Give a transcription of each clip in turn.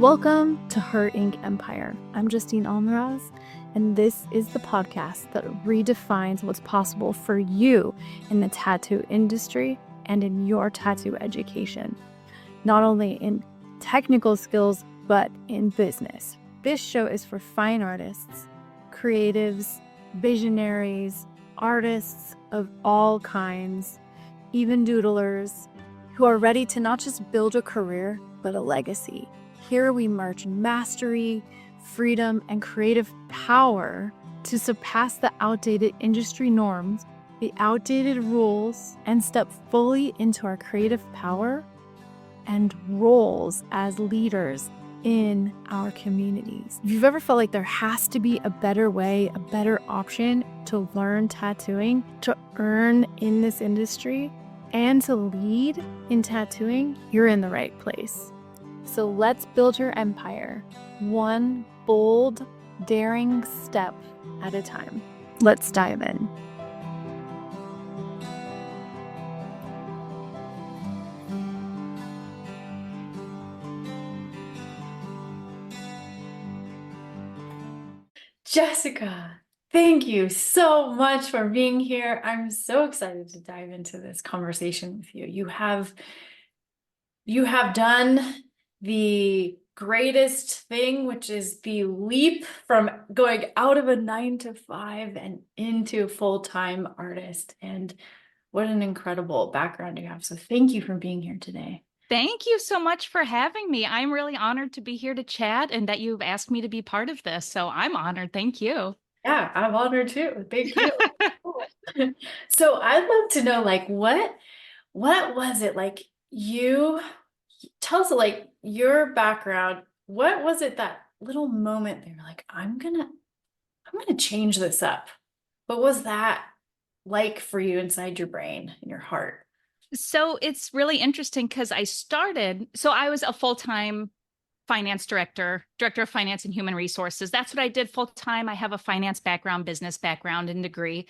Welcome to Her Ink Empire. I'm Justine Almaraz, and this is the podcast that redefines what's possible for you in the tattoo industry and in your tattoo education, not only in technical skills, but in business. This show is for fine artists, creatives, visionaries, artists of all kinds, even doodlers, who are ready to not just build a career, but a legacy. Here we merge mastery, freedom, and creative power to surpass the outdated industry norms, the outdated rules, and step fully into our creative power and roles as leaders in our communities. If you've ever felt like there has to be a better way, a better option to learn tattooing, to earn in this industry, and to lead in tattooing, you're in the right place. So let's build your empire, one bold, daring step at a time. Let's dive in. Jessica, thank you so much for being here. I'm so excited to dive into this conversation with you. You have done the greatest thing, which is the leap from going out of a 9 to 5 and into full-time artist. And what an incredible background you have. So thank you for being here today. Thank you so much for having me. I'm really honored to be here to chat and that you've asked me to be part of this. So I'm honored. Thank you. Yeah, I'm honored too. Thank you. So I'd love to know, like, what was it like? You tell us, like, your background. What was it, that little moment that you're like, I'm gonna change this up? What was that like for you inside your brain and your heart? So it's really interesting because I was a full-time finance director of finance and human resources. That's what I did full-time. I have a finance background, business background, and degree.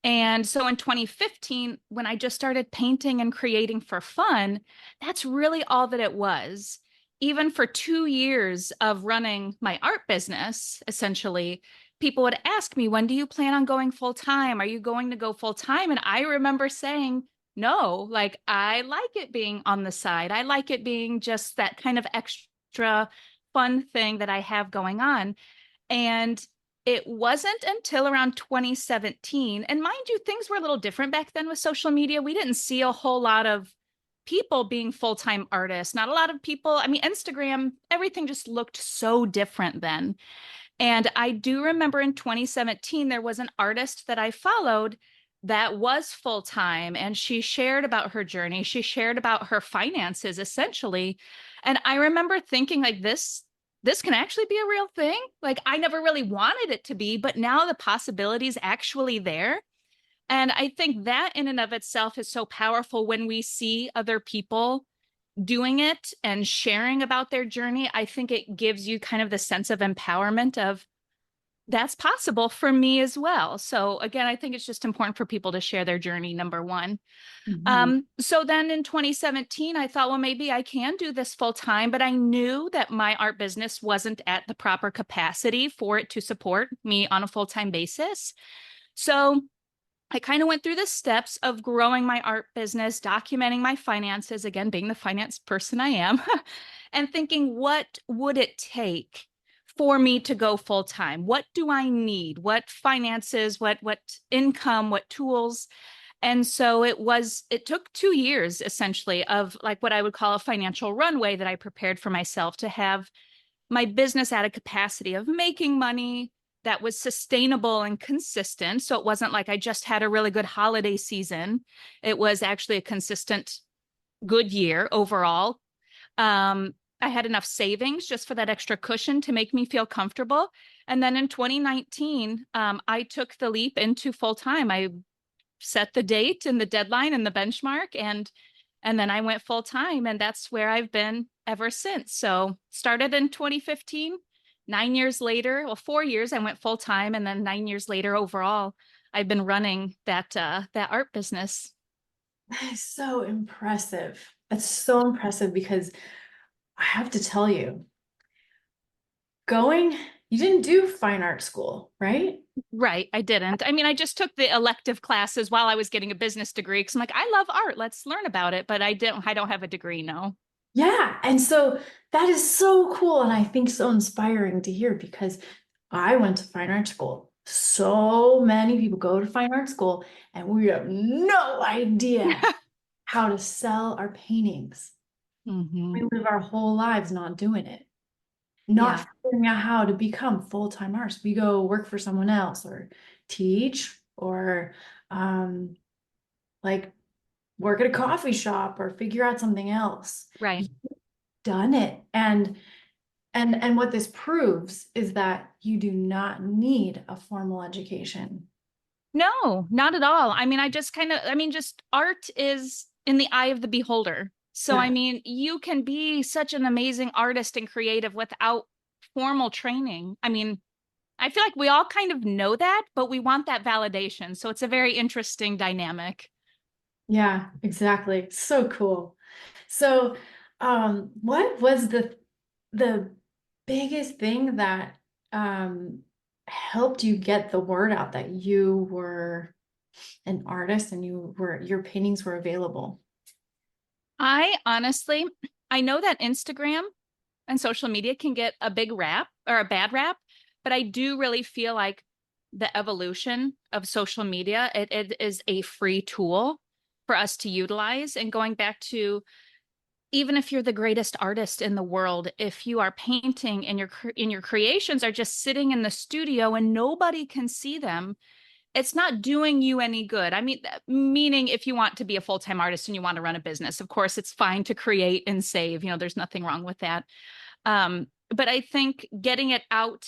And so in 2015, when I just started painting and creating for fun, that's really all that it was. Even for 2 years of running my art business, essentially, people would ask me, when do you plan on going full time? Are you going to go full time? And I remember saying, no, like I like it being on the side. I like it being just that kind of extra fun thing that I have going on. And it wasn't until around 2017, and mind you, things were a little different back then with social media. We didn't see a whole lot of people being full-time artists, not a lot of people. I mean, Instagram, everything just looked so different then. And I do remember in 2017, there was an artist that I followed that was full-time, and she shared about her journey. She shared about her finances, essentially. And I remember thinking, like, this can actually be a real thing. Like, I never really wanted it to be, but now the possibility is actually there. And I think that in and of itself is so powerful when we see other people doing it and sharing about their journey. I think it gives you kind of the sense of empowerment of that's possible for me as well. So again, I think it's just important for people to share their journey, number one. So then in 2017, I thought, well, maybe I can do this full time, but I knew that my art business wasn't at the proper capacity for it to support me on a full-time basis. So I kind of went through the steps of growing my art business, documenting my finances, again, being the finance person I am, and thinking, what would it take for me to go full time? What do I need? What finances, what income, what tools? And so it took 2 years essentially of like what I would call a financial runway that I prepared for myself to have my business at a capacity of making money that was sustainable and consistent. So it wasn't like I just had a really good holiday season. It was actually a consistent, good year overall. I had enough savings just for that extra cushion to make me feel comfortable. And then in 2019, I took the leap into full time. I set the date and the deadline and the benchmark, and then I went full time, and that's where I've been ever since. So started in 2015, 9 years later, well, 4 years I went full time, and then 9 years later overall, I've been running that art business. That is so impressive. That's so impressive because I have to tell you, you didn't do fine art school, right? Right. I didn't. I mean, I just took the elective classes while I was getting a business degree because I'm like, I love art. Let's learn about it. But I don't have a degree, no. Yeah. And so that is so cool. And I think so inspiring to hear because I went to fine art school. So many people go to fine art school and we have no idea how to sell our paintings. Hmm. We live our whole lives not doing it, Yeah. not figuring out how to become full-time artists. We go work for someone else or teach or um, like work at a coffee shop or figure out something else. Right. You've done it. And what this proves is that you do not need a formal education. No, not at all. I mean, just art is in the eye of the beholder. So, I Yeah. mean, you can be such an amazing artist and creative without formal training. I mean, I feel like we all kind of know that, but we want that validation. So it's a very interesting dynamic. Yeah, exactly. So cool. So, what was the biggest thing that helped you get the word out that you were an artist and your paintings were available? I know that Instagram and social media can get a big rap or a bad rap, but I do really feel like the evolution of social media, it is a free tool for us to utilize. And going back to even if you're the greatest artist in the world, if you are painting and your creations are just sitting in the studio and nobody can see them, it's not doing you any good. I mean, meaning if you want to be a full-time artist and you want to run a business, of course, it's fine to create and save. There's nothing wrong with that. But I think getting it out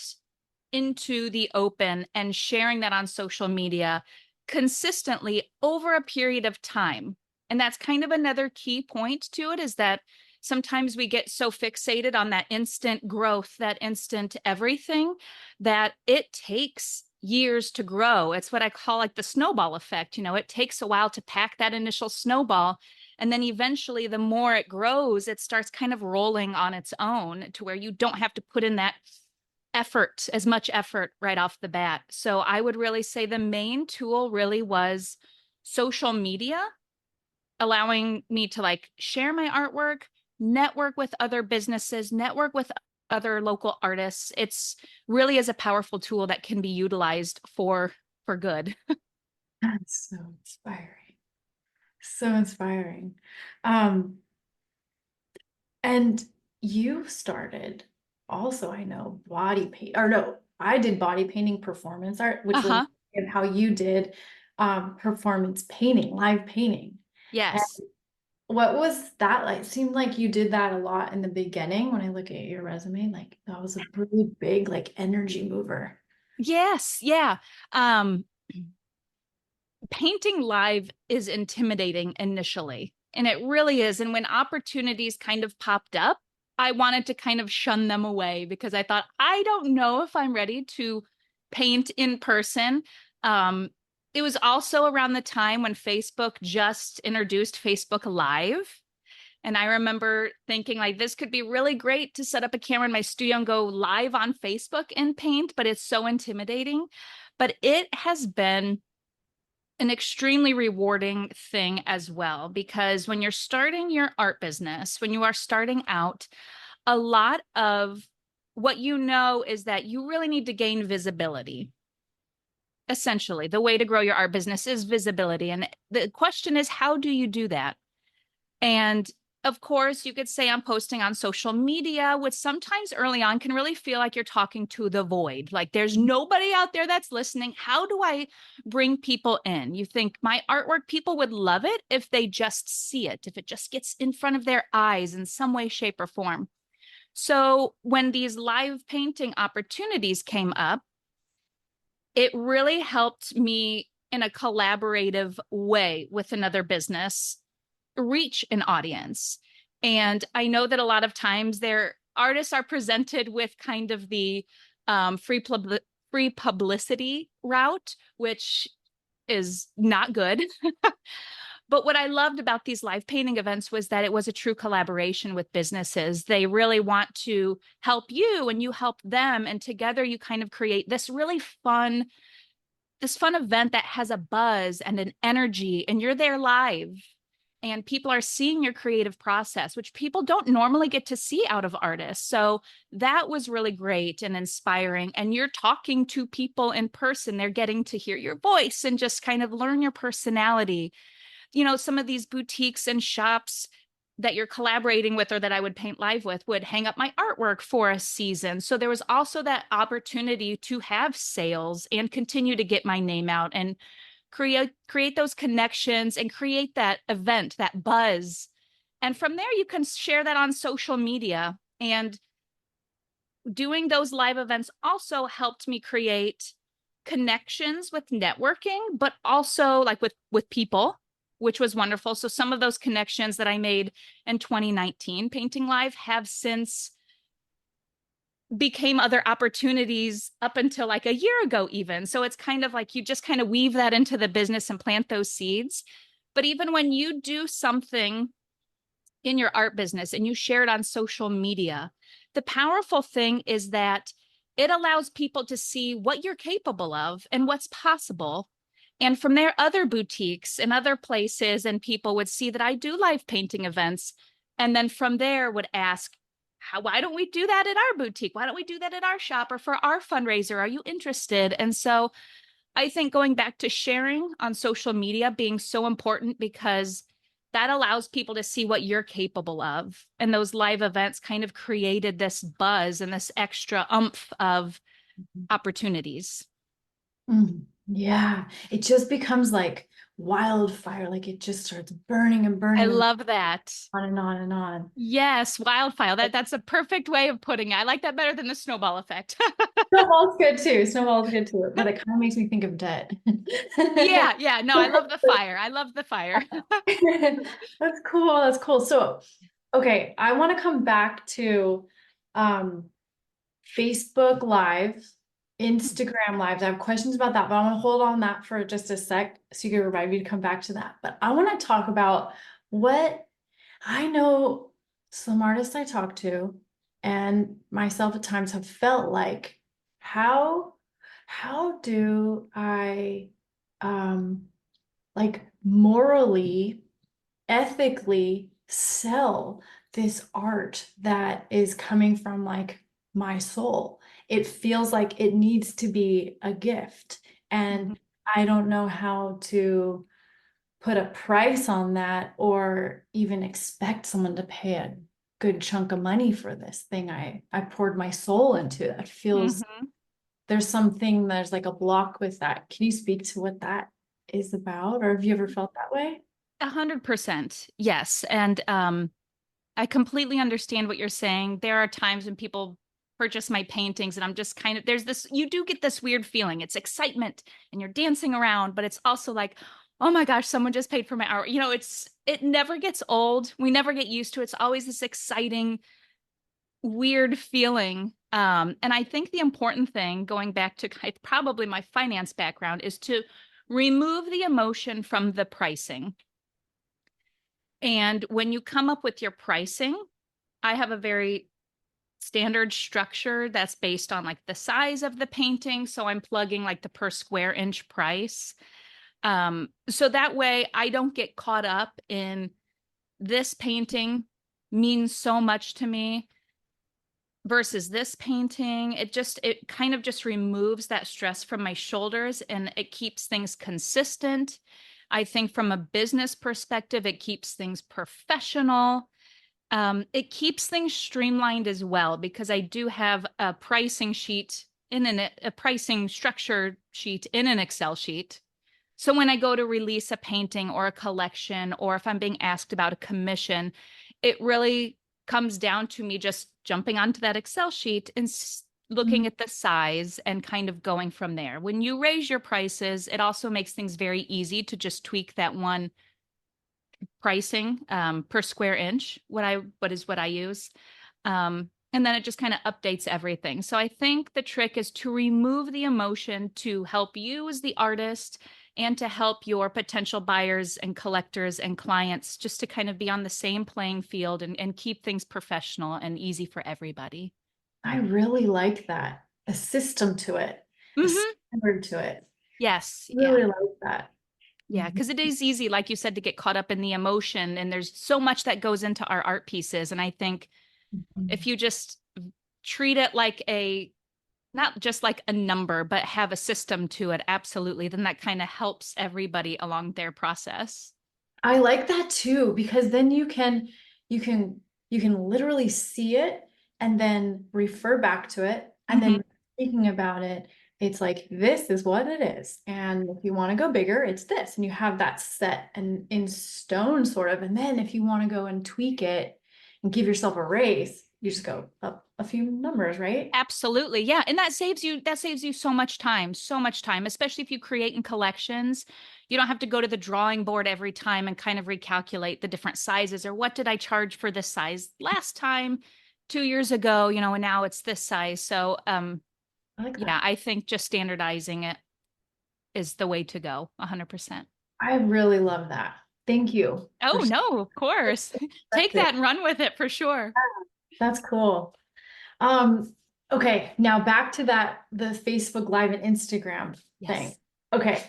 into the open and sharing that on social media consistently over a period of time. And that's kind of another key point to it is that sometimes we get so fixated on that instant growth, that instant everything, that it takes years to grow. It's what I call like the snowball effect. It takes a while to pack that initial snowball. And then eventually, the more it grows, it starts kind of rolling on its own to where you don't have to put in that as much effort right off the bat. So I would really say the main tool really was social media, allowing me to like share my artwork, network with other businesses, network with other local artists. It's really is a powerful tool that can be utilized for good. That's so inspiring. So inspiring. Um, and you started also, I know, body paint, or no, I did body painting performance art, which Uh-huh. reminds me of how you did performance painting, live painting. And Yes. what was that like? Seemed like you did that a lot in the beginning when I look at your resume. Like that was a really big like energy mover. Yes. Yeah. Um, Painting live is intimidating initially, and it really is. And when opportunities kind of popped up, I wanted to kind of shun them away because I thought, I don't know if I'm ready to paint in person. Um, it was also around the time when Facebook just introduced Facebook Live. And I remember thinking, like, this could be really great to set up a camera in my studio and go live on Facebook and paint, but it's so intimidating. But it has been an extremely rewarding thing as well, because when you're starting your art business, when you are starting out, a lot of what you know is that you really need to gain visibility. Essentially, the way to grow your art business is visibility. And the question is, how do you do that? And of course, you could say I'm posting on social media, which sometimes early on can really feel like you're talking to the void. Like there's nobody out there that's listening. How do I bring people in? You think my artwork, people would love it if they just see it, if it just gets in front of their eyes in some way, shape, or form. So when these live painting opportunities came up, it really helped me in a collaborative way with another business reach an audience. And I know that a lot of times their artists are presented with kind of the free publicity route, which is not good. But what I loved about these live painting events was that it was a true collaboration with businesses. They really want to help you and you help them. And together you kind of create this really fun, this fun event that has a buzz and an energy, and you're there live. And people are seeing your creative process, which people don't normally get to see out of artists. So that was really great and inspiring. And you're talking to people in person. They're getting to hear your voice and just kind of learn your personality. You know, some of these boutiques and shops that you're collaborating with or that I would paint live with would hang up my artwork for a season. So there was also that opportunity to have sales and continue to get my name out and create those connections and create that event, that buzz. And from there, you can share that on social media. And doing those live events also helped me create connections with networking, but also like with people, which was wonderful. So some of those connections that I made in 2019 painting live have since became other opportunities up until like a year ago even. So it's kind of like you just kind of weave that into the business and plant those seeds. But even when you do something in your art business and you share it on social media, the powerful thing is that it allows people to see what you're capable of and what's possible. And from there, other boutiques and other places and people would see that I do live painting events. And then from there would ask, why don't we do that at our boutique? Why don't we do that at our shop or for our fundraiser? Are you interested? And so I think going back to sharing on social media being so important because that allows people to see what you're capable of. And those live events kind of created this buzz and this extra oomph of opportunities. Yeah, it just becomes like wildfire, like it just starts burning and burning I and love that. on and on and on. Yes, wildfire. That's a perfect way of putting it. I like that better than the snowball effect. Snowball's good too. Snowball's good too, but it kind of makes me think of debt. Yeah. No, I love the fire. I love the fire. That's cool. That's cool. So, okay, I want to come back to Facebook Live, Instagram Lives. I have questions about that, but I want to hold on that for just a sec so you can remind me to come back to that. But I want to talk about what I know some artists I talk to and myself at times have felt like how do I like morally, ethically sell this art that is coming from like my soul? It feels like it needs to be a gift, and I don't know how to put a price on that or even expect someone to pay a good chunk of money for this thing I poured my soul into. That feels there's like a block with that. Can you speak to what that is about, or have you ever felt that way? 100%. Yes. And I completely understand what you're saying. There are times when people purchase my paintings and I'm just kind of, you do get this weird feeling. It's excitement and you're dancing around, but it's also like, oh my gosh, someone just paid for my art. You know, it never gets old. We never get used to it. It's always this exciting, weird feeling. And I think the important thing, going back to probably my finance background, is to remove the emotion from the pricing. And when you come up with your pricing, I have a very standard structure that's based on like the size of the painting. So I'm plugging like the per square inch price. So that way I don't get caught up in this painting means so much to me versus this painting. It kind of just removes that stress from my shoulders and it keeps things consistent. I think from a business perspective, it keeps things professional. It keeps things streamlined as well, because I do have a pricing sheet a pricing structure sheet in an Excel sheet. So when I go to release a painting or a collection, or if I'm being asked about a commission, it really comes down to me just jumping onto that Excel sheet and looking at the size and kind of going from there. When you raise your prices, it also makes things very easy to just tweak that one pricing per square inch, what I use. And then it just kind of updates everything. So I think the trick is to remove the emotion to help you as the artist and to help your potential buyers and collectors and clients just to kind of be on the same playing field and keep things professional and easy for everybody. I really like that. A system to it, a Hmm. standard to it. Yes. Yeah. Really like that. Yeah. Because it is easy, like you said, to get caught up in the emotion. And there's so much that goes into our art pieces. And I think Mhm. if you just treat it like not just like a number, but have a system to it, absolutely, then that kind of helps everybody along their process. I like that too, because then you can you can literally see it and then refer back to it. And Hmm. then thinking about it, it's like this is what it is. And if you want to go bigger, it's this. And you have that set and in stone sort of. And then if you want to go and tweak it and give yourself a raise, you just go up a few numbers, right? Absolutely. Yeah. And that saves you so much time, especially if you create in collections. You don't have to go to the drawing board every time and kind of recalculate the different sizes or what did I charge for this size last time 2 years ago, and now it's this size. So I like yeah, that. I think just standardizing it is the way to go, 100%. I really love that. Thank you for Oh, no, of course. Take that. that and run with it for sure. That's cool. Um, okay, now back to the Facebook Live and Instagram thing. Yes. Okay,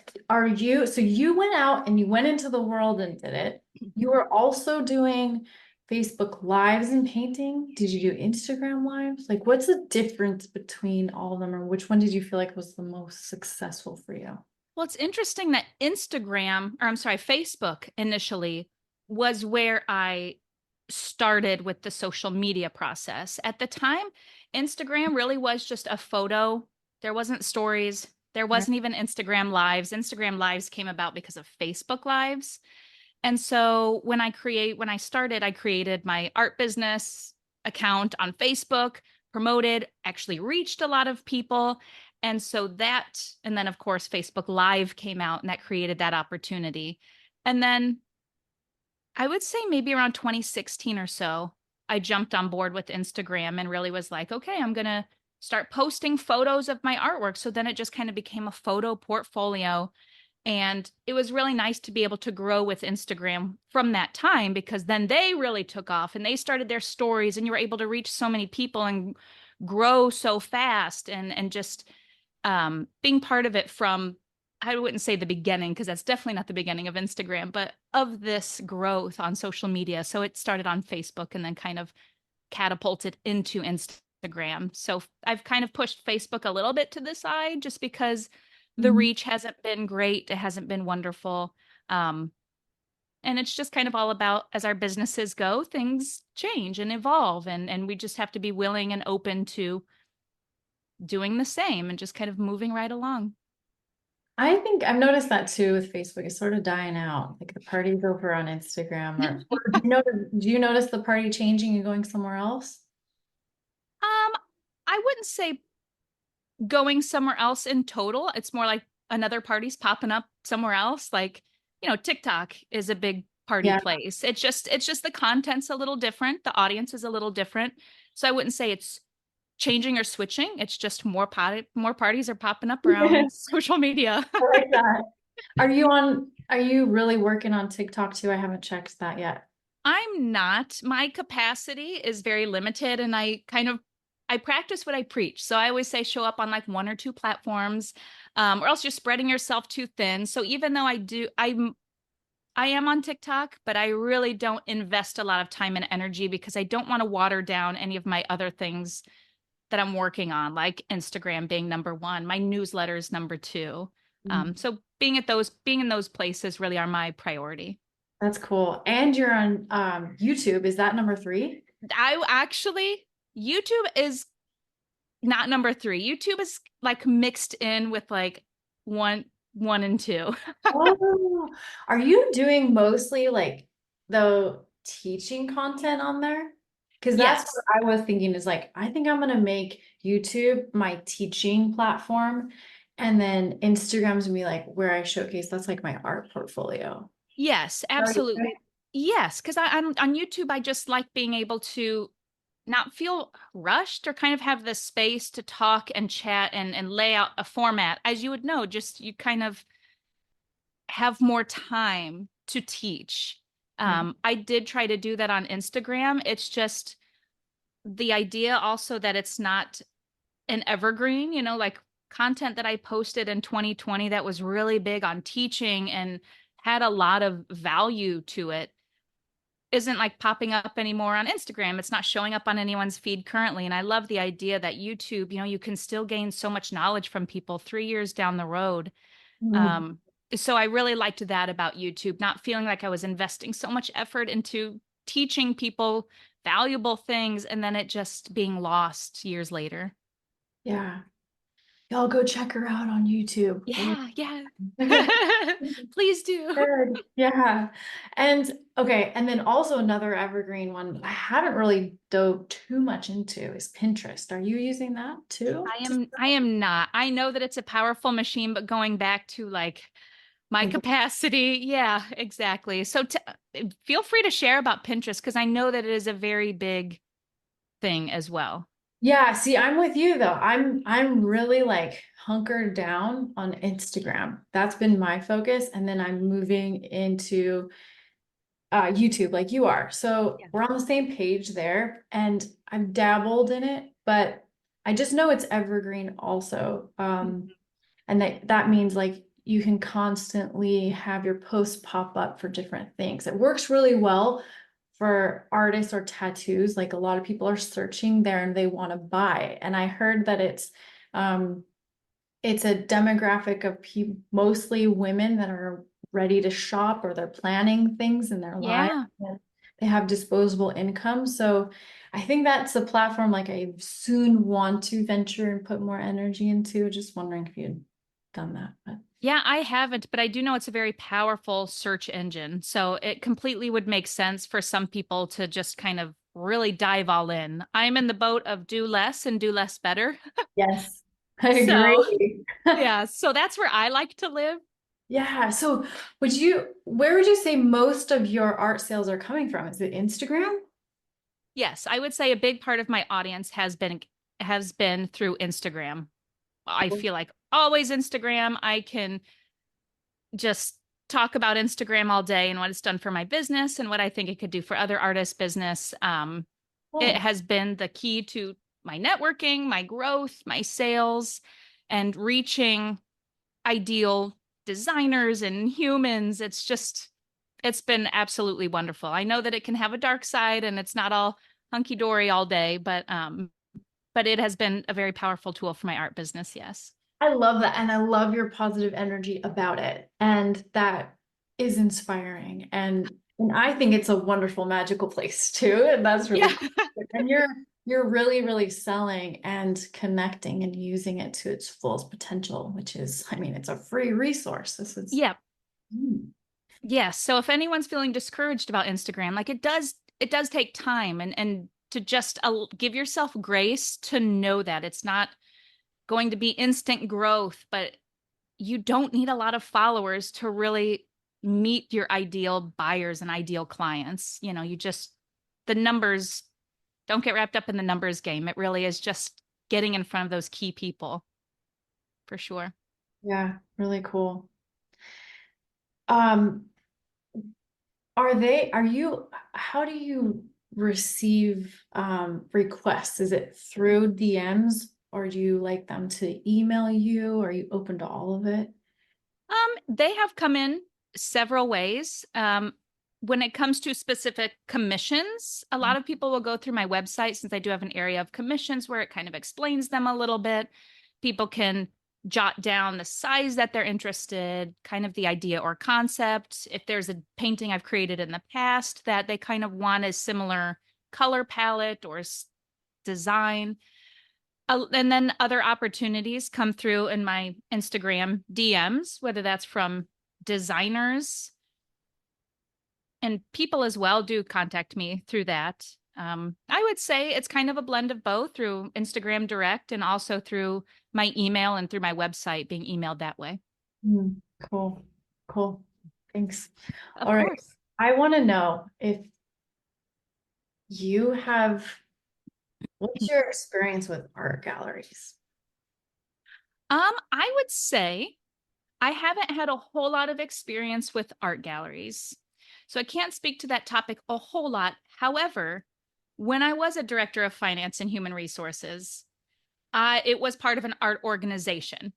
so you went out and you went into the world and did it. You were also doing Facebook Lives and painting. Did you do Instagram Lives? Like, what's the difference between all of them, or which one did you feel like was the most successful for you? Well, it's interesting that Facebook initially was where I started with the social media process. At the time, Instagram really was just a photo. There wasn't stories. There Right. wasn't even Instagram lives. Instagram lives came about because of Facebook lives. And so when I started, I created my art business account on Facebook, promoted, actually reached a lot of people. And then of course, Facebook Live came out and that created that opportunity. And then I would say maybe around 2016 or so, I jumped on board with Instagram and really was like, okay, I'm going to start posting photos of my artwork. So then it just kind of became a photo portfolio. And it was really nice to be able to grow with Instagram from that time because then they really took off and they started their stories and you were able to reach so many people and grow so fast and just being part of it from, I wouldn't say the beginning because that's definitely not the beginning of Instagram, but of this growth on social media. So it started on Facebook and then kind of catapulted into Instagram. So I've kind of pushed Facebook a little bit to the side just because the Mhm. reach hasn't been great. It hasn't been wonderful. Um, and it's just kind of all about as our businesses go, things change and evolve. And we just have to be willing and open to doing the same and just kind of moving right along. I think I've noticed that too with Facebook. It's sort of dying out. Like the party's over on Instagram, or do you notice the party changing and going somewhere else? I wouldn't say going somewhere else in total. It's more like another party's popping up somewhere else. Like, TikTok is a big party Yeah. place. It's just the content's a little different. The audience is a little different. So I wouldn't say it's changing or switching. It's just more parties are popping up around social media. I like that. Are you really working on TikTok too? I haven't checked that yet. I'm not. My capacity is very limited and I practice what I preach. So I always say show up on like one or two platforms, or else you're spreading yourself too thin. So even though I am on TikTok, but I really don't invest a lot of time and energy because I don't want to water down any of my other things that I'm working on, like Instagram being number one, my newsletter is number two. Mm. So being in those places really are my priority. That's cool. And you're on YouTube. Is that number three? I actually, YouTube is not number three. YouTube is like mixed in with like one and two. Oh, are you doing mostly like the teaching content on there? Because that's what Yes. I was thinking is like, I think I'm gonna make YouTube my teaching platform, and then Instagram's gonna be like where I showcase that's like my art portfolio. Yes, Oh, you absolutely. okay? Yes, because I'm on YouTube, I just like being able to not feel rushed or kind of have the space to talk and chat and lay out a format. As you would know, just you kind of have more time to teach. I did try to do that on Instagram. It's just the idea also that it's not an evergreen, like content that I posted in 2020 that was really big on teaching and had a lot of value to it isn't like popping up anymore on Instagram. It's not showing up on anyone's feed currently. And I love the idea that YouTube, you can still gain so much knowledge from people 3 years down the road. Mm. Um, so I really liked that about YouTube, not feeling like I was investing so much effort into teaching people valuable things and then it just being lost years later. Yeah. Y'all go check her out on YouTube. Yeah, yeah. Please do. Good. Yeah. And okay, and then also another evergreen one I haven't really dove too much into is Pinterest. Are you using that too? I am not. I know that it's a powerful machine, but going back to like my capacity, yeah, exactly. So feel free to share about Pinterest because I know that it is a very big thing as well. Yeah, see, I'm with you though. I'm really like hunkered down on Instagram. That's been my focus, and then I'm moving into YouTube like you are. So Yeah. we're on the same page there, and I've dabbled in it, but I just know it's evergreen also. And that means like you can constantly have your posts pop up for different things. It works really well for artists or tattoos. Like a lot of people are searching there and they want to buy. And I heard that it's a demographic of mostly women that are ready to shop or they're planning things in their lives. Yeah. And they have disposable income. So I think that's a platform like I soon want to venture and put more energy into. Just wondering if you'd done that. But Yeah, I haven't, but I do know it's a very powerful search engine. So it completely would make sense for some people to just kind of really dive all in. I'm in the boat of do less and do less better. yes, I So, agree. yeah, so that's where I like to live. Yeah. So where would you say most of your art sales are coming from? Is it Instagram? Yes, I would say a big part of my audience has been through Instagram. I feel like always Instagram. I can just talk about Instagram all day and what it's done for my business and what I think it could do for other artists' business. It Oh, has been the key to my networking, my growth, my sales, and reaching ideal designers and humans. It's been absolutely wonderful. I know that it can have a dark side and it's not all hunky dory all day, but it has been a very powerful tool for my art business. Yes. I love that. And I love your positive energy about it. And that is inspiring. And I think it's a wonderful, magical place too. And that's really Yeah. cool. And you're really, really selling and connecting and using it to its fullest potential, which is, I mean, it's a free resource. This is Yeah. Mm. Yes. So if anyone's feeling discouraged about Instagram, like it does take time and to just give yourself grace to know that it's not going to be instant growth, but you don't need a lot of followers to really meet your ideal buyers and ideal clients. The numbers, don't get wrapped up in the numbers game. It really is just getting in front of those key people for sure. Yeah, really cool. Um, how do you receive requests? Is it through DMs or do you like them to email you? Are you open to all of it? They have come in several ways. When it comes to specific commissions, a lot of people will go through my website since I do have an area of commissions where it kind of explains them a little bit. People can jot down the size that they're interested, kind of the idea or concept. If there's a painting I've created in the past that they kind of want a similar color palette or design. And then other opportunities come through in my Instagram DMs, whether that's from designers and people as well do contact me through that. I would say it's kind of a blend of both through Instagram direct and also through my email and through my website being emailed that way. Cool. Cool. Thanks. Of All right. course. I want to know if what's your experience with art galleries? I would say I haven't had a whole lot of experience with art galleries, so I can't speak to that topic a whole lot. However, when I was a director of finance and human resources, it was part of an art organization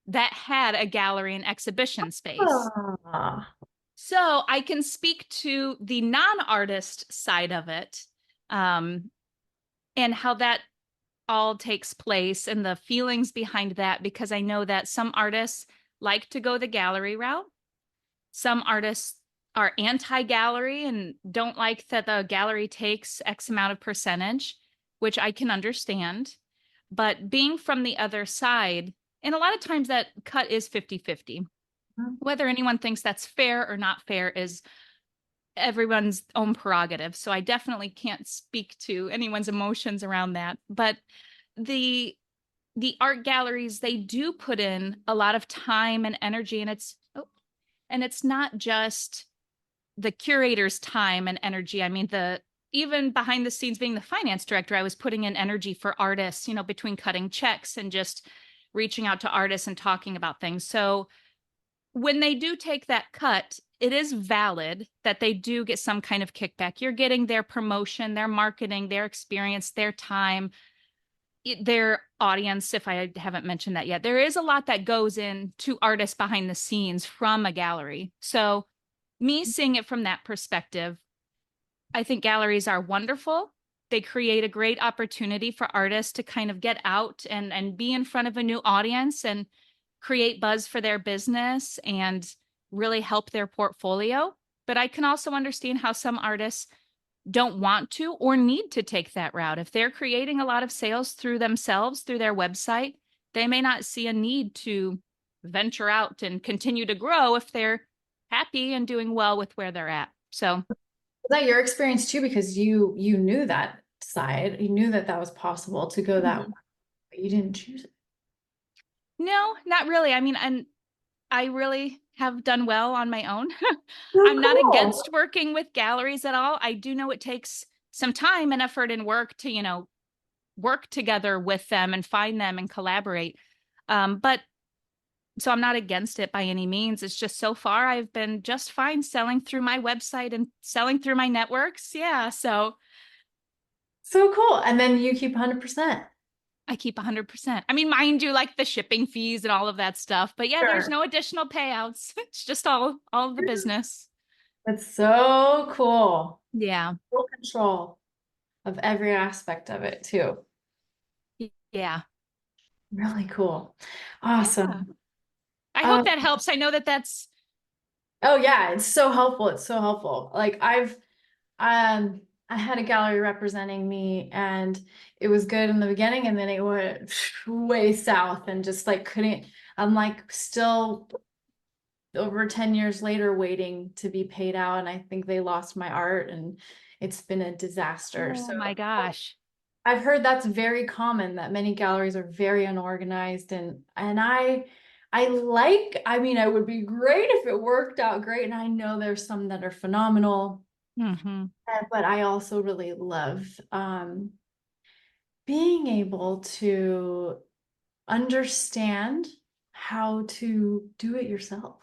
that had a gallery and exhibition space. Ah, So I can speak to the non-artist side of it, um, and how that all takes place and the feelings behind that, because I know that some artists like to go the gallery route. Some artists are anti-gallery and don't like that the gallery takes X amount of percentage, which I can understand. But being from the other side, and a lot of times that cut is 50-50. Whether anyone thinks that's fair or not fair is everyone's own prerogative. So I definitely can't speak to anyone's emotions around that. But the art galleries, they do put in a lot of time and energy, and it's not just the curator's time and energy. I mean, even behind the scenes, being the finance director, I was putting in energy for artists, between cutting checks and just reaching out to artists and talking about things. So when they do take that cut, it is valid that they do get some kind of kickback. You're getting their promotion, their marketing, their experience, their time, their audience, if I haven't mentioned that yet. There is a lot that goes into artists behind the scenes from a gallery. So me seeing it from that perspective, I think galleries are wonderful. They create a great opportunity for artists to kind of get out and be in front of a new audience and create buzz for their business and really help their portfolio. But I can also understand how some artists don't want to or need to take that route. If they're creating a lot of sales through themselves, through their website, they may not see a need to venture out and continue to grow if they're happy and doing well with where they're at. So, was that your experience too? Because you knew that side, you knew that that was possible to go that way, but you didn't choose it. no, not really. I mean, and I really have done well on my own. So I'm not cool. against working with galleries at all. I do know it takes some time and effort and work to, work together with them and find them and collaborate. But so I'm not against it by any means. It's just so far I've been just fine selling through my website and selling through my networks. Yeah. So So cool. And then you keep 100%. I keep 100%. I mean, mind you, like the shipping fees and all of that stuff. But yeah, there's Sure. no additional payouts. It's just all of the business. That's so cool. Yeah. Full control of every aspect of it too. Yeah. Really cool. Yeah. Awesome. I hope Um, that helps. I know that that's oh yeah, it's so helpful. It's so helpful. Like I had a gallery representing me and it was good in the beginning and then it went way south and just like couldn't, I'm like still over 10 years later waiting to be paid out and I think they lost my art and it's been a disaster. oh So my gosh. I've heard that's very common that many galleries are very unorganized and I mean it would be great if it worked out great and I know there's some that are phenomenal. Hmm. But I also really love being able to understand how to do it yourself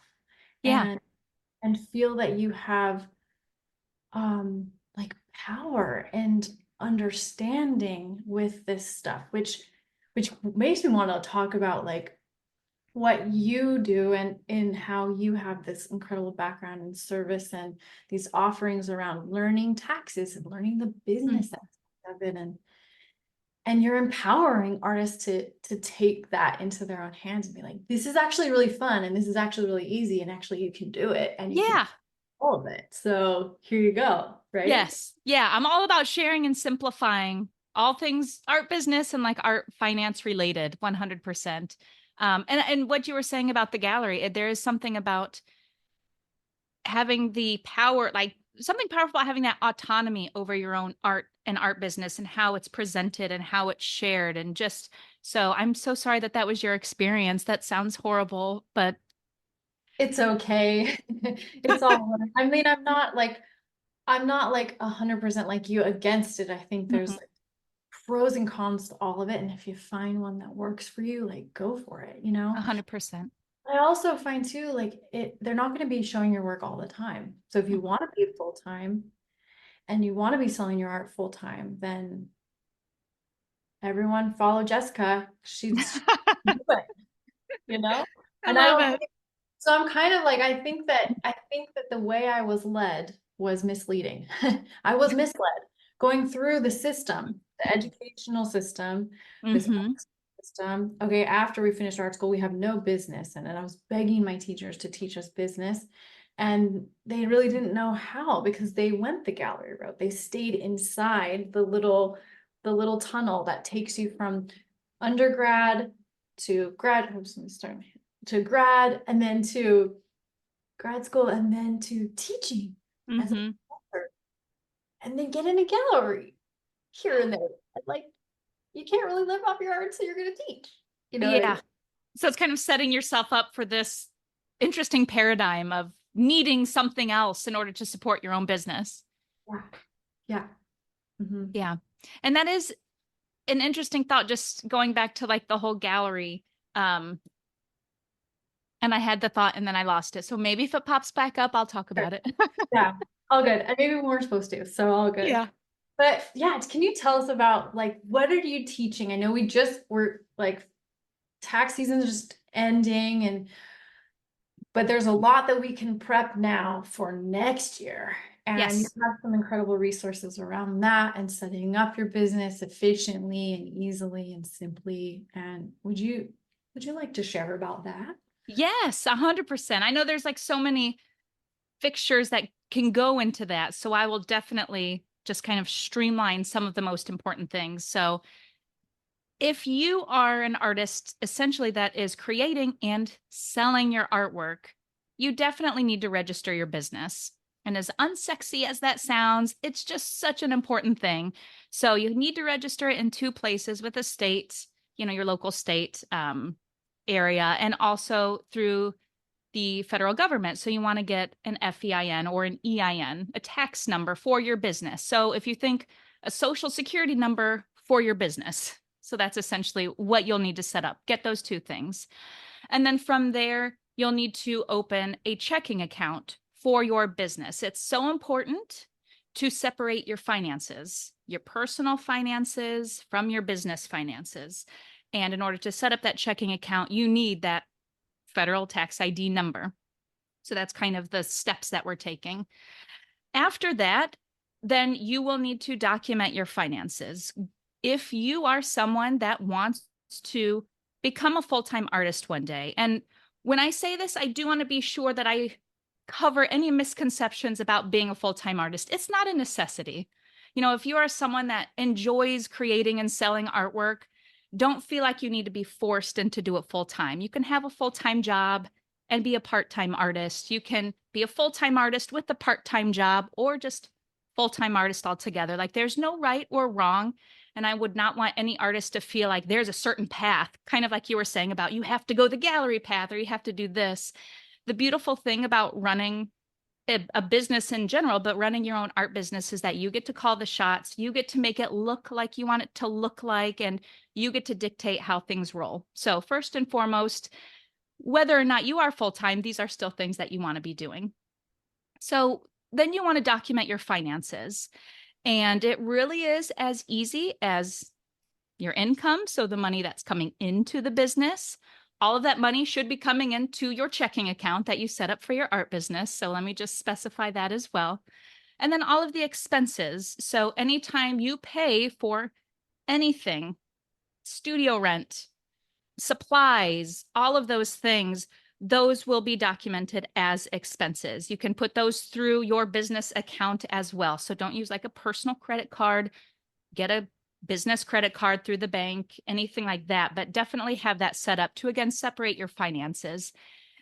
Yeah. and feel that you have like power and understanding with this stuff, which makes me want to talk about like what you do and in how you have this incredible background in service and these offerings around learning taxes and learning the Mm. business aspect of it and you're empowering artists to take that into their own hands and be like, this is actually really fun and this is actually really easy and actually you can do it and you can Yeah. do all of it. So here you go, right? Yes. Yeah. I'm all about sharing and simplifying all things art business and like art finance related 100%. And what you were saying about the gallery, there is something about having the power, like something powerful, having that autonomy over your own art and art business and how it's presented and how it's shared. And just so I'm so sorry that that was your experience. That sounds horrible, but It's okay. It's all, I mean, I'm not like 100% like you against it. I think there's Mhm. like pros and cons to all of it. And if you find one that works for you, like go for it, you know? 100%. I also find too, like they're not going to be showing your work all the time. So if you want to be full time and you want to be selling your art full time, then everyone follow Jessica. She's do it, you know? I And I love don't it. think so. I'm kind of like, I think that the way I was led was misleading. I was misled going through the system, the educational system, this Mm-hmm. system. Okay, after we finished art school, we have no business. And then I was begging my teachers to teach us business. And they really didn't know how because they went the gallery route. They stayed inside the little tunnel that takes you from undergrad to grad. To grad and then to grad school and then to teaching as a Mm-hmm. professor and then get in a gallery here and there. And like you can't really live off your art, so you're gonna teach. You know what I Yeah. mean? So it's kind of setting yourself up for this interesting paradigm of needing something else in order to support your own business. Yeah. Yeah. Mhm. Yeah. And that is an interesting thought, just going back to like the whole gallery. Um, and I had the thought and then I lost it. So maybe if it pops back up, I'll talk Sure. about it. Yeah. All good. And maybe we weren't supposed to, so all good. Yeah. But yeah, can you tell us about like what are you teaching? I know we're like tax season's just ending and but there's a lot that we can prep now for next year. And you Yes. have some incredible resources around that and setting up your business efficiently and easily and simply. And would you like to share about that? Yes, 100%. I know there's like so many fixtures that can go into that. So I will definitely just kind of streamline some of the most important things. So if you are an artist essentially that is creating and selling your artwork, you definitely need to register your business. And as unsexy as that sounds, it's just such an important thing. So you need to register it in two places with a state, your local state area, and also through the federal government. So you want to get an FEIN or an EIN, a tax number for your business. So if you think a social security number for your business, so that's essentially what you'll need to set up. Get those two things. And then from there, you'll need to open a checking account for your business. It's so important to separate your finances, your personal finances from your business finances. And in order to set up that checking account, you need that federal tax ID number. So that's kind of the steps that we're taking. After that, then you will need to document your finances. If you are someone that wants to become a full-time artist one day, and when I say this, I do want to be sure that I cover any misconceptions about being a full-time artist. It's not a necessity. If you are someone that enjoys creating and selling artwork, don't feel like you need to be forced into do it full-time. You can have a full-time job and be a part-time artist. You can be a full-time artist with a part-time job or just full-time artist altogether. Like there's no right or wrong. And I would not want any artist to feel like there's a certain path, kind of like you were saying about you have to go the gallery path or you have to do this. The beautiful thing about running a business in general, but running your own art business is that you get to call the shots, you get to make it look like you want it to look like, and you get to dictate how things roll. So first and foremost, whether or not you are full-time, these are still things that you want to be doing. So then you want to document your finances. And it really is as easy as your income. So the money that's coming into the business, all of that money should be coming into your checking account that you set up for your art business. So let me just specify that as well. And then all of the expenses. So anytime you pay for anything, studio rent, supplies, all of those things, those will be documented as expenses. You can put those through your business account as well. So don't use like a personal credit card, get a business credit card through the bank, anything like that, but definitely have that set up to, again, separate your finances.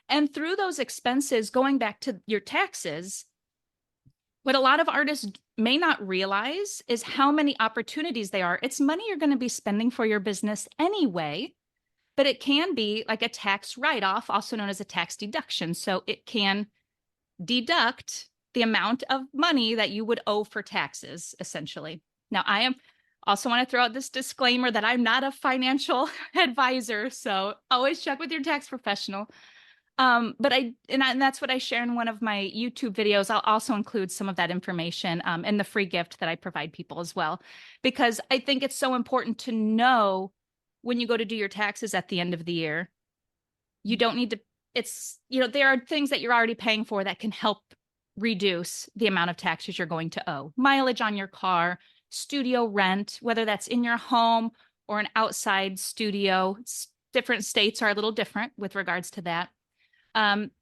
And through those expenses, going back to your taxes, what a lot of artists may not realize is how many opportunities they are. It's money you're going to be spending for your business anyway, but it can be like a tax write-off, also known as a tax deduction. So it can deduct the amount of money that you would owe for taxes, essentially. Now, I am also want to throw out this disclaimer that I'm not a financial advisor, so always check with your tax professional. And that's what I share in one of my YouTube videos. I'll also include some of that information in the free gift that I provide people as well, because I think it's so important to know when you go to do your taxes at the end of the year. You don't need to, it's, there are things that you're already paying for that can help reduce the amount of taxes you're going to owe. Mileage on your car, studio rent, whether that's in your home or an outside studio. Different states are a little different with regards to that.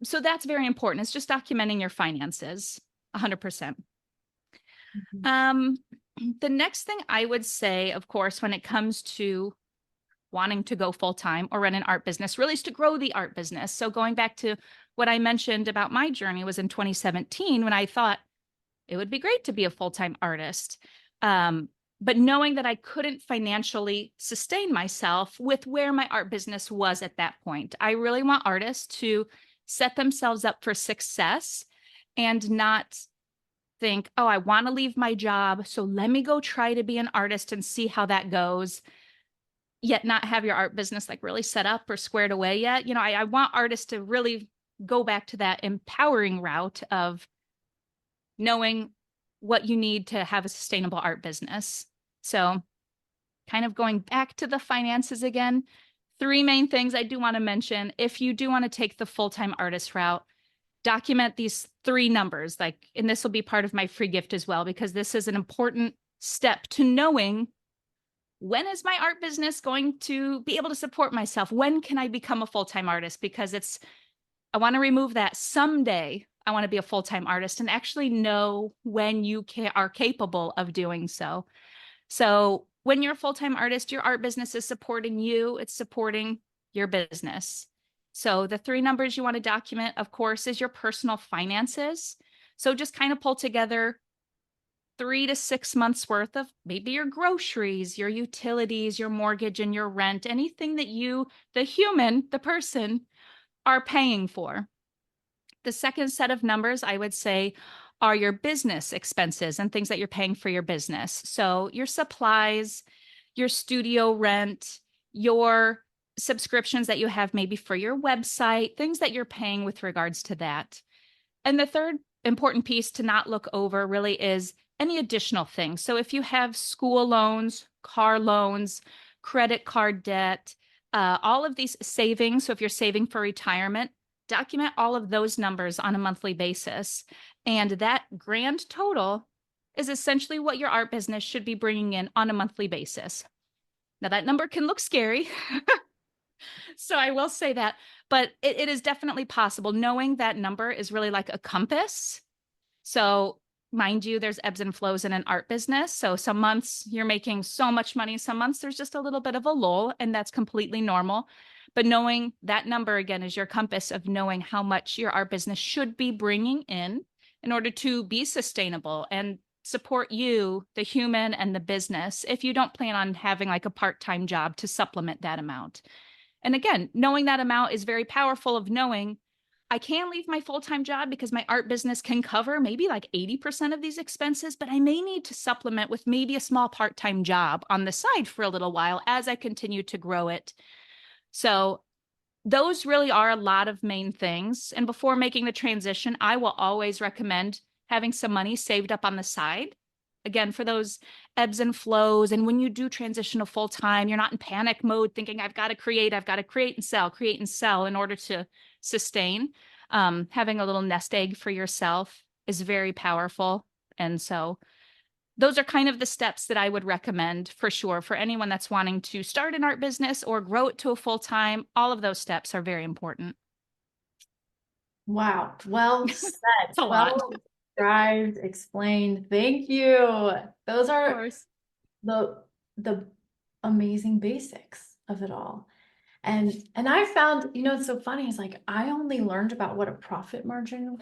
So that's very important. It's just documenting your finances 100%. The next thing I would say, of course, when it comes to wanting to go full-time or run an art business, really is to grow the art business. So going back to what I mentioned about my journey was in 2017 when I thought it would be great to be a full-time artist. But knowing that I couldn't financially sustain myself with where my art business was at that point. I really want artists to set themselves up for success and not think, oh, I want to leave my job, so let me go try to be an artist and see how that goes, yet not have your art business like really set up or squared away yet. I want artists to really go back to that empowering route of knowing what you need to have a sustainable art business. So kind of going back to the finances again, 3 main things I do want to mention. If you do want to take the full-time artist route, document these 3 numbers, and this will be part of my free gift as well, because this is an important step to knowing when is my art business going to be able to support myself? When can I become a full-time artist? Because I want to remove that someday. I want to be a full-time artist and actually know when you are capable of doing so. So when you're a full-time artist, your art business is supporting you. It's supporting your business. So the 3 numbers you want to document, of course, is your personal finances. So just kind of pull together 3 to 6 months worth of maybe your groceries, your utilities, your mortgage, and your rent, anything that you, the person, are paying for. The second set of numbers, I would say, are your business expenses and things that you're paying for your business. So your supplies, your studio rent, your subscriptions that you have maybe for your website, things that you're paying with regards to that. And the third important piece to not look over really is any additional things. So if you have school loans, car loans, credit card debt, all of these savings, so if you're saving for retirement, document all of those numbers on a monthly basis. And that grand total is essentially what your art business should be bringing in on a monthly basis. Now, that number can look scary. So I will say that, but it is definitely possible. Knowing that number is really like a compass. So mind you, there's ebbs and flows in an art business. So some months you're making so much money, some months there's just a little bit of a lull, and that's completely normal. But knowing that number again is your compass of knowing how much your art business should be bringing in order to be sustainable and support you, the human and the business, if you don't plan on having like a part-time job to supplement that amount. And again, knowing that amount is very powerful of knowing I can leave my full-time job because my art business can cover maybe like 80% of these expenses, but I may need to supplement with maybe a small part-time job on the side for a little while as I continue to grow it. So those really are a lot of main things. And before making the transition, I will always recommend having some money saved up on the side. Again, for those ebbs and flows. And when you do transition to full time, you're not in panic mode thinking, I've got to create and sell in order to sustain. Having a little nest egg for yourself is very powerful. And so those are kind of the steps that I would recommend for sure for anyone that's wanting to start an art business or grow it to a full time. All of those steps are very important. Wow. Well said. It's a Well lot. described, explained. Thank you. Those Of are course. the amazing basics of it all. And I found, it's so funny, it's like I only learned about what a profit margin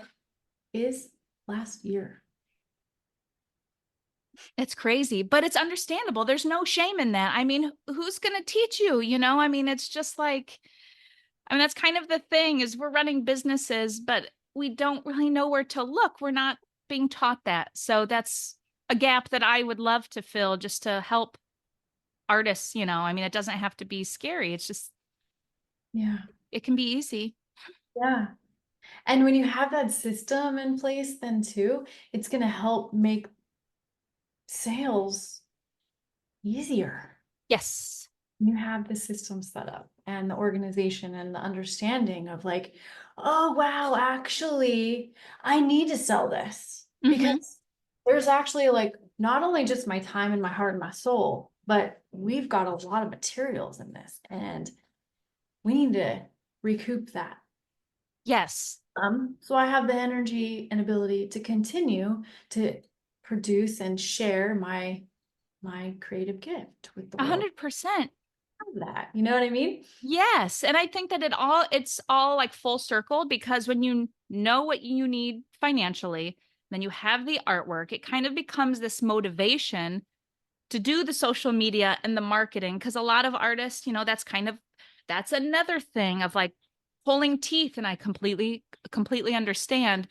is last year. It's crazy, but it's understandable. There's no shame in that. I mean, who's going to teach you? I mean, it's just like, that's kind of the thing is we're running businesses, but we don't really know where to look. We're not being taught that. So that's a gap that I would love to fill just to help artists, I mean, it doesn't have to be scary. It's just, Yeah. it can be easy. Yeah. And when you have that system in place, then too, it's going to help make sales easier. Yes. You have the system set up and the organization and the understanding of like, oh, wow, actually, I need to sell this Hmm. because there's actually like not only just my time and my heart and my soul, but we've got a lot of materials in this and we need to recoup that. Yes. So I have the energy and ability to continue to produce and share my creative gift with the world. 100%. Love that. You know what I mean? Yes. And I think that it's all like full circle, because when you know what you need financially, then you have the artwork, it kind of becomes this motivation to do the social media and the marketing. Because a lot of artists, that's another thing of like pulling teeth. And I completely understand.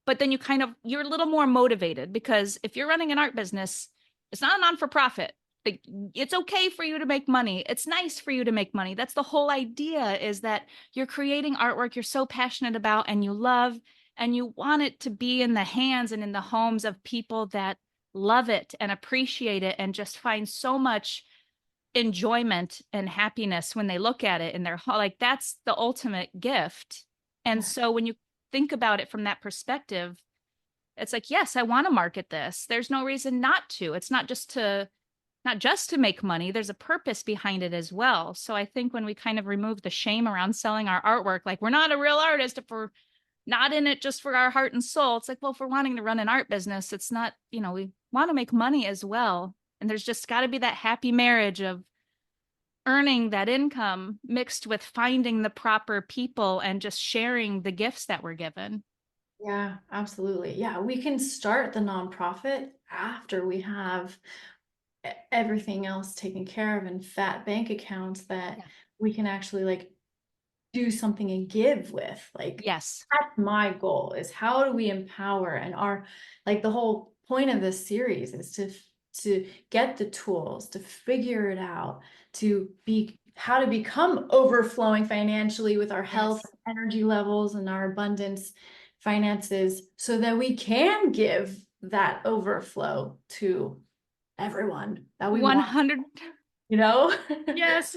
But then you're a little more motivated, because if you're running an art business, it's not a non-for-profit. Like, it's okay for you to make money. It's nice for you to make money. That's the whole idea, is that you're creating artwork you're so passionate about and you love, and you want it to be in the hands and in the homes of people that love it and appreciate it and just find so much enjoyment and happiness when they look at it in their like, that's the ultimate gift. And Yeah. so when you think about it from that perspective, it's like, yes, I want to market this. There's no reason not to. It's not just to make money. There's a purpose behind it as well. So I think when we kind of remove the shame around selling our artwork, like, we're not a real artist if we're not in it just for our heart and soul. It's like, well, if we're wanting to run an art business, it's not, we want to make money as well. And there's just got to be that happy marriage of earning that income mixed with finding the proper people and just sharing the gifts that we're given. Yeah, absolutely. Yeah, we can start the nonprofit after we have everything else taken care of and fat bank accounts that Yeah. we can actually like do something and give with. Like Yes. that's my goal is how do we empower and our like the whole point of this series is to get the tools to figure it out to be how to become overflowing financially with our health Yes. energy levels and our abundance finances so that we can give that overflow to everyone that we want, 100. you know? Yes.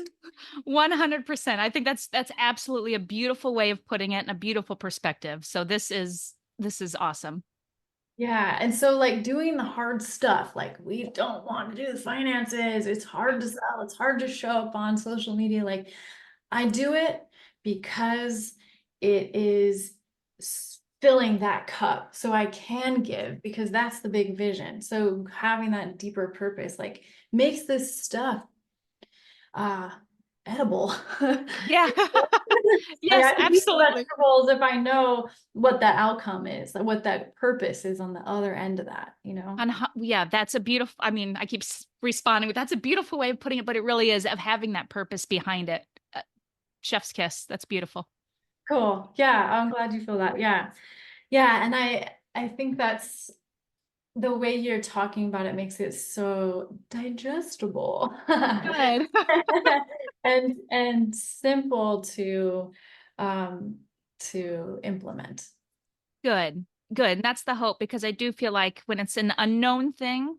100%. I think that's absolutely a beautiful way of putting it and a beautiful perspective. So this is awesome. Yeah, and so like doing the hard stuff, like we don't want to do the finances, it's hard to sell, it's hard to show up on social media. Like I do it because it is filling that cup so I can give because that's the big vision. So having that deeper purpose like makes this stuff uh edible. Yeah. Like Yes, I can eat the absolutely. vegetables if I know what that outcome is, what that purpose is on the other end of that, you know? And yeah, that's a beautiful, I mean, I keep responding with, that's a beautiful way of putting it, but it really is, of having that purpose behind it. Chef's kiss. That's beautiful. Cool. Yeah, I'm glad you feel that. Yeah. Yeah, and I think that's the way you're talking about it makes it so digestible. Good. And simple to implement. Good. Good. And that's the hope, because I do feel like when it's an unknown thing,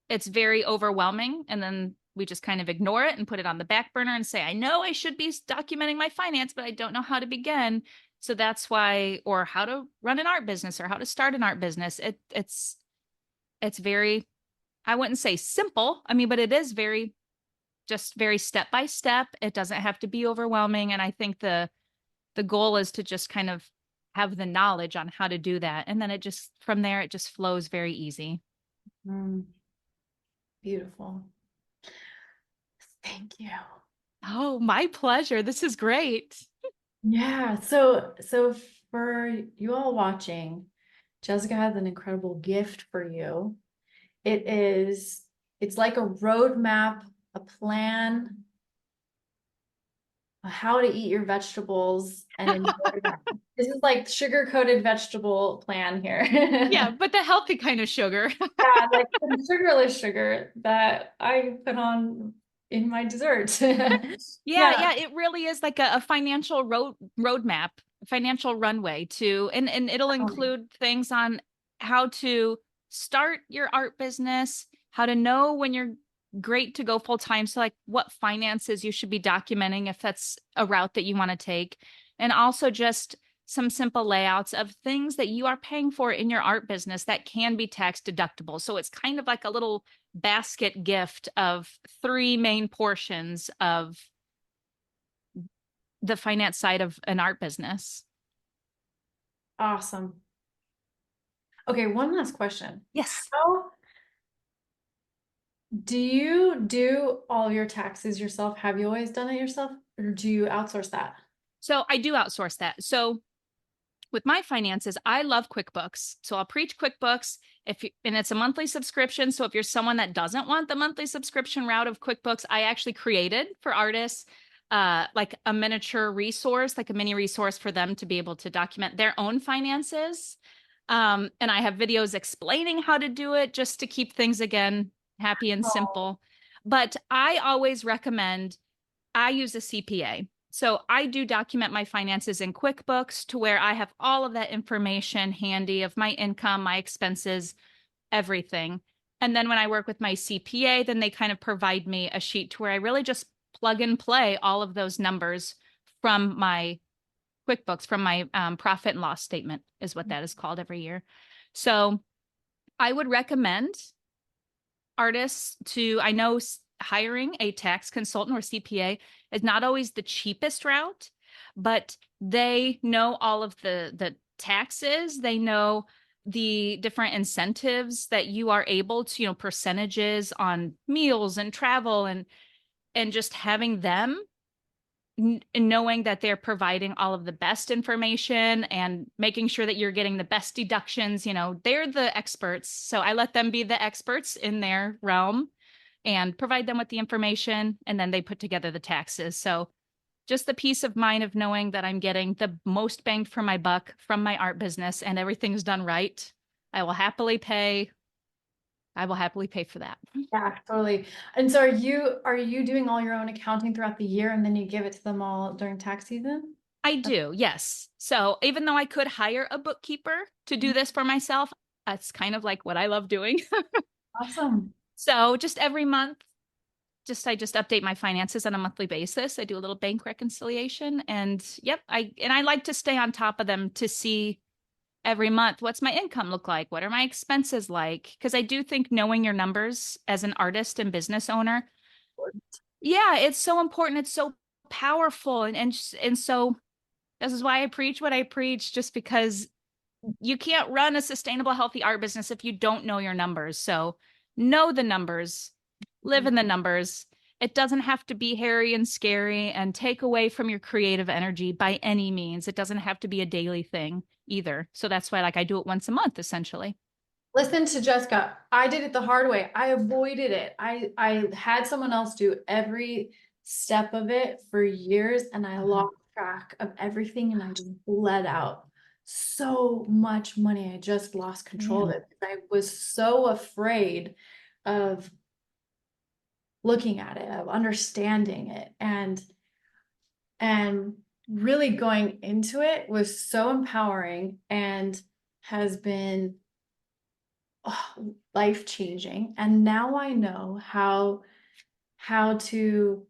it's very overwhelming. And then we just kind of ignore it and put it on the back burner and say, I know I should be documenting my finance, but I don't know how to begin. So that's why, or how to run an art business or how to start an art business. It's very, I wouldn't say simple. I mean, but it is very step by step. It doesn't have to be overwhelming. And I think the goal is to just kind of have the knowledge on how to do that. And then from there, it just flows very easy. Mm, beautiful. Thank you. Oh, my pleasure. This is great. Yeah, so for you all watching, Jessica has an incredible gift for you. It's like a roadmap, a plan, how to eat your vegetables and enjoy them. This is like sugar-coated vegetable plan here. Yeah, but the healthy kind of sugar. Yeah, like some sugarless sugar that I put on in my dessert. Yeah, Yeah, yeah, it really is like a financial roadmap financial runway to, and it'll include things on how to start your art business, how to know when you're great to go full time. So like what finances you should be documenting if that's a route that you want to take. And also just some simple layouts of things that you are paying for in your art business that can be tax deductible. So it's kind of like a little basket gift of three main portions of the finance side of an art business. Awesome. Okay, one last question. Yes. How do you do all your taxes yourself? Have you always done it yourself, or do you outsource that? So I do outsource that. So with my finances, I love QuickBooks. So I'll preach QuickBooks and it's a monthly subscription. So if you're someone that doesn't want the monthly subscription route of QuickBooks, I actually created for artists like a miniature resource, like a mini resource for them to be able to document their own finances. And I have videos explaining how to do it just to keep things, again, happy and simple. But I always recommend I use a CPA. So I do document my finances in QuickBooks to where I have all of that information handy of my income, my expenses, everything. And then when I work with my CPA, then they kind of provide me a sheet to where I really just plug and play all of those numbers from my QuickBooks, from my profit and loss statement is what that is called every year. So I would recommend artists to, I know hiring a tax consultant or CPA is not always the cheapest route, but they know all of the taxes. They know the different incentives that you are able to, percentages on meals and travel and just having them knowing that they're providing all of the best information and making sure that you're getting the best deductions, they're the experts. So I let them be the experts in their realm and provide them with the information, and then they put together the taxes. So just the peace of mind of knowing that I'm getting the most bang for my buck from my art business and everything's done right. I will happily pay for that. Yeah, totally. And so are you doing all your own accounting throughout the year and then you give it to them all during tax season? I do, yes. So even though I could hire a bookkeeper to do this for myself, that's kind of like what I love doing. Awesome. So just every month, I just update my finances on a monthly basis. I do a little bank reconciliation and yep, I like to stay on top of them to see every month, what's my income look like? What are my expenses like? Because I do think knowing your numbers as an artist and business owner, yeah, it's so important. It's so powerful. And so this is why I preach what I preach, just because you can't run a sustainable, healthy art business if you don't know your numbers. So know the numbers, live in the numbers. It doesn't have to be hairy and scary and take away from your creative energy by any means. It doesn't have to be a daily thing either. So that's why I do it once a month, essentially. Listen to Jessica. I did it the hard way. I avoided it. I had someone else do every step of it for years and I lost track of everything and I just bled out so much money. I just lost control of it. I was so afraid of looking at it, of understanding it, and really going into it was so empowering and has been life-changing. And now I know how to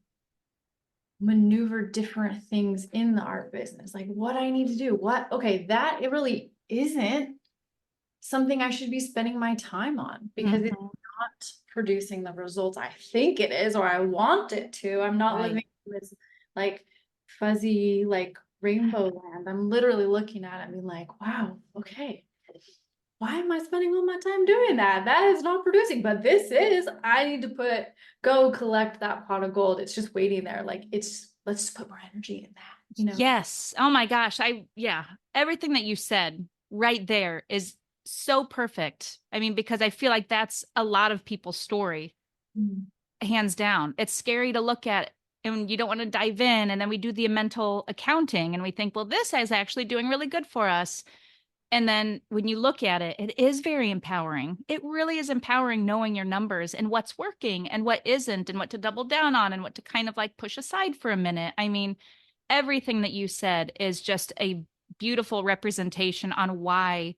maneuver different things in the art business, like what I need to do, that it really isn't something I should be spending my time on because it's not producing the results I think it is or I want it to. I'm not living in this like fuzzy like rainbow land. I'm literally looking at it and being like, wow, okay, why am I spending all my time doing that? That is not producing, but this is. I need to go collect that pot of gold. It's just waiting there. Like let's just put more energy in that, Yes. Oh my gosh. Everything that you said right there is so perfect. I mean, because I feel like that's a lot of people's story, hands down. It's scary to look at and you don't want to dive in. And then we do the mental accounting and we think, well, this is actually doing really good for us. And then when you look at it, it is very empowering. It really is empowering knowing your numbers and what's working and what isn't and what to double down on and what to kind of like push aside for a minute. I mean, everything that you said is just a beautiful representation on why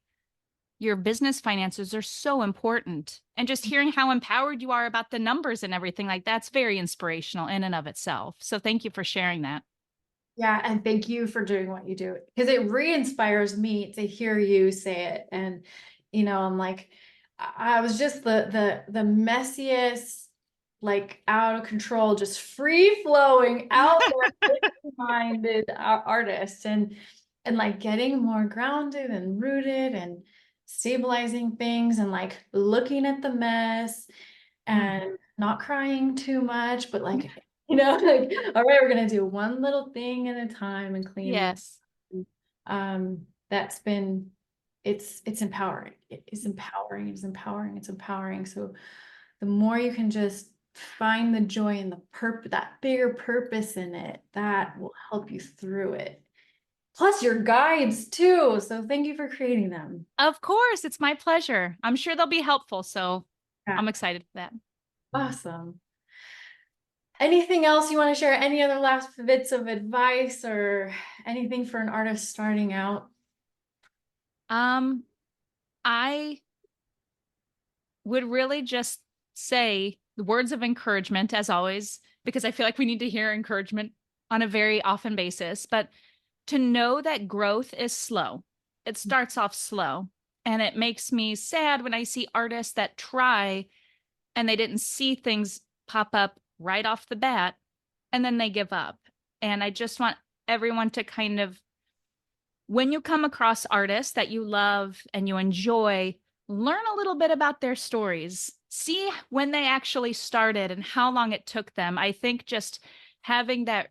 your business finances are so important. And just hearing how empowered you are about the numbers and everything like that's very inspirational in and of itself. So thank you for sharing that. Yeah, and thank you for doing what you do, because it re-inspires me to hear you say it. And I'm like, I was just the messiest, like out of control, just free flowing out there, minded artist, and like getting more grounded and rooted and stabilizing things and like looking at the mess and not crying too much, but like like, all right, we're gonna do one little thing at a time and clean Yes. this. That's been, it's empowering. It's empowering. It's empowering. It's empowering. So the more you can just find the joy and the purpose, that bigger purpose in it, that will help you through it. Plus your guides too. So thank you for creating them. Of course, it's my pleasure. I'm sure they'll be helpful. So Yeah. I'm excited for that. Awesome. Anything else you want to share? Any other last bits of advice or anything for an artist starting out? I would really just say the words of encouragement, as always, because I feel like we need to hear encouragement on a very often basis, but to know that growth is slow. It starts off slow. And it makes me sad when I see artists that try and they didn't see things pop up right off the bat and then they give up. And I just want everyone to kind of, when you come across artists that you love and you enjoy, learn a little bit about their stories. See when they actually started and how long it took them. I think just having that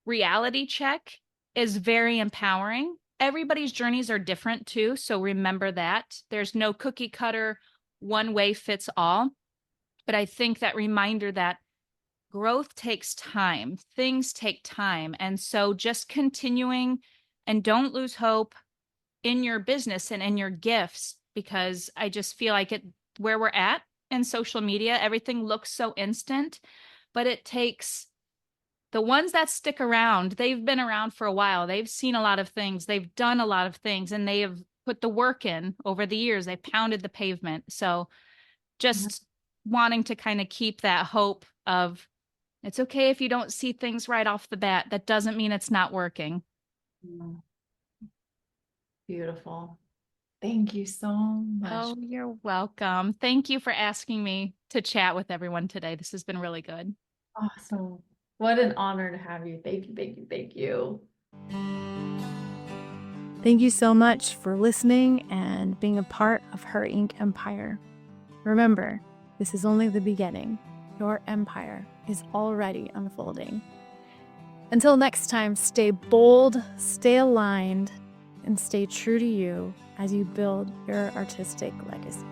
reality check is very empowering. Everybody's journeys are different too. So remember that there's no cookie cutter, one way fits all. But I think that reminder that growth takes time, things take time. And so just continuing and don't lose hope in your business and in your gifts, because I just feel like where we're at in social media, everything looks so instant, but it takes the ones that stick around. They've been around for a while. They've seen a lot of things. They've done a lot of things, and they have put the work in over the years. They pounded the pavement. So just wanting to kind of keep that hope of it's okay if you don't see things right off the bat. That doesn't mean it's not working. Beautiful. Thank you so much. Oh, you're welcome. Thank you for asking me to chat with everyone today. This has been really good. Awesome. What an honor to have you. Thank you, thank you, thank you. Thank you so much for listening and being a part of Her Ink Empire. Remember, this is only the beginning. Your empire is already unfolding. Until next time, stay bold, stay aligned, and stay true to you as you build your artistic legacy.